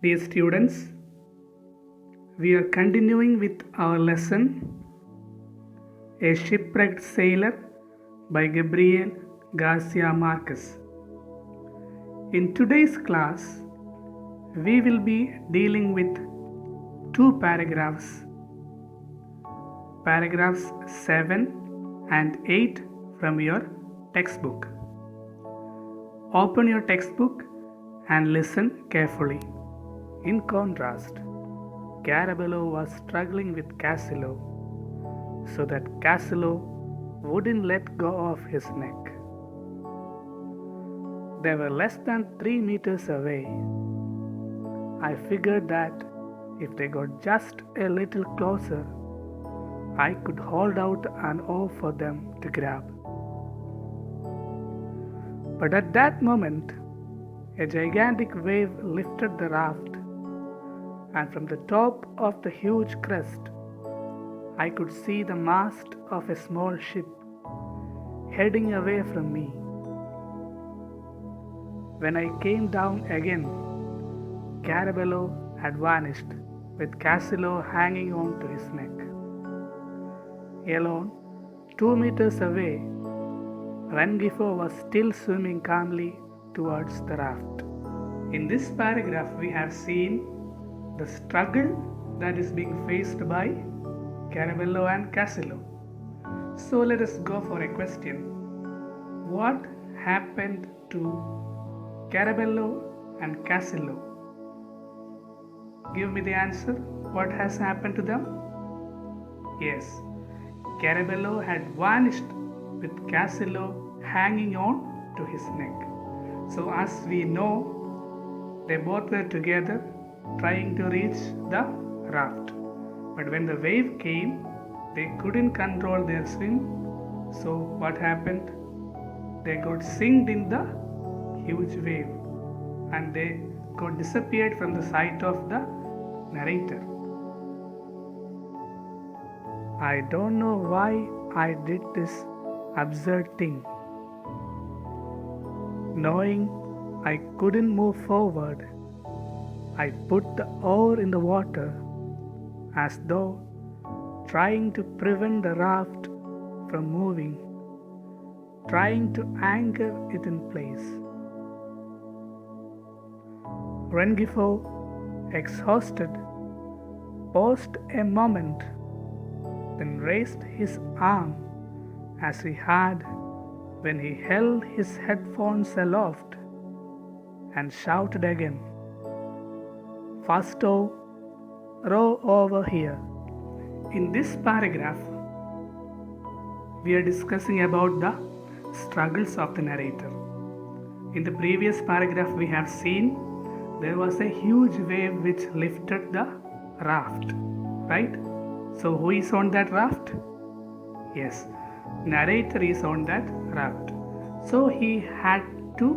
Dear students, we are continuing with our lesson A Shipwrecked Sailor by Gabriel Garcia Marquez. In today's class, we will be dealing with two paragraphs, paragraphs 7 and 8 from your textbook. Open your textbook and listen carefully. In contrast, Carabello was struggling with Casillo so that Casillo wouldn't let go of his neck. They were less than 3 meters away. I figured that if they got just a little closer, I could hold out an oar for them to grab. But at that moment, a gigantic wave lifted the raft, and from the top of the huge crest, I could see the mast of a small ship heading away from me. When I came down again, Carabello had vanished, with Casillo hanging on to his neck. Alone, 2 meters away, Rengifo was still swimming calmly towards the raft. In this paragraph, we have seen the struggle that is being faced by Carabello and Casillo. So let us go for a question. What happened to Carabello and Casillo? Give me the answer. What has happened to them? Yes, Carabello had vanished with Casillo hanging on to his neck. So as we know, they both were together trying to reach the raft. But when the wave came, they couldn't control their swim. So what happened? They got sink in the huge wave and they got disappeared from the sight of the narrator. I don't know why I did this absurd thing. Knowing I couldn't move forward, I put the oar in the water as though trying to prevent the raft from moving, trying to anchor it in place. Rengifo, exhausted, paused a moment, then raised his arm as he had when he held his headphones aloft and shouted again, "Fasto, row over here." In this paragraph, we are discussing about the struggles of the narrator. In the previous paragraph, we have seen there was a huge wave which lifted the raft, right? So who is on that raft? Yes, narrator is on that raft. So he had to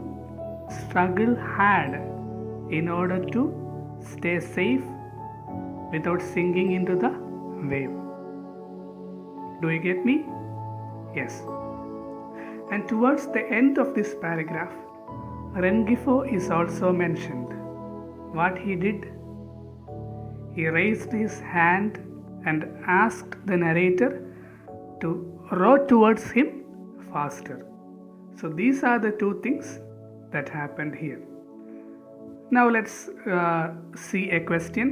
struggle hard in order to stay safe without sinking into the wave. Do you get me? Yes. And towards the end of this paragraph, Rengifo is also mentioned. What he did? He raised his hand and asked the narrator to row towards him faster. So these are the two things that happened here. Now let's see a question.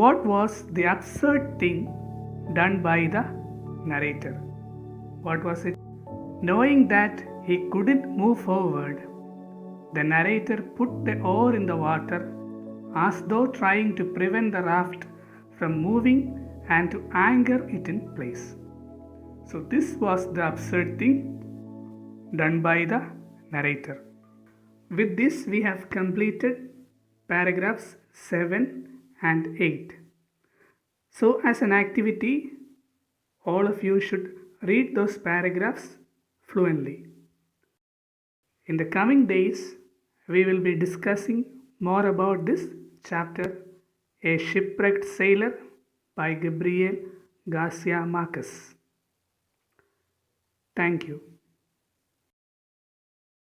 What was the absurd thing done by the narrator? What was it? Knowing that he couldn't move forward, the narrator put the oar in the water as though trying to prevent the raft from moving and to anchor it in place. So this was the absurd thing done by the narrator. With this, we have completed paragraphs 7 and 8. So as an activity, all of you should read those paragraphs fluently. In the coming days, we will be discussing more about this chapter, A Shipwrecked Sailor by Gabriel Garcia Marquez. Thank you.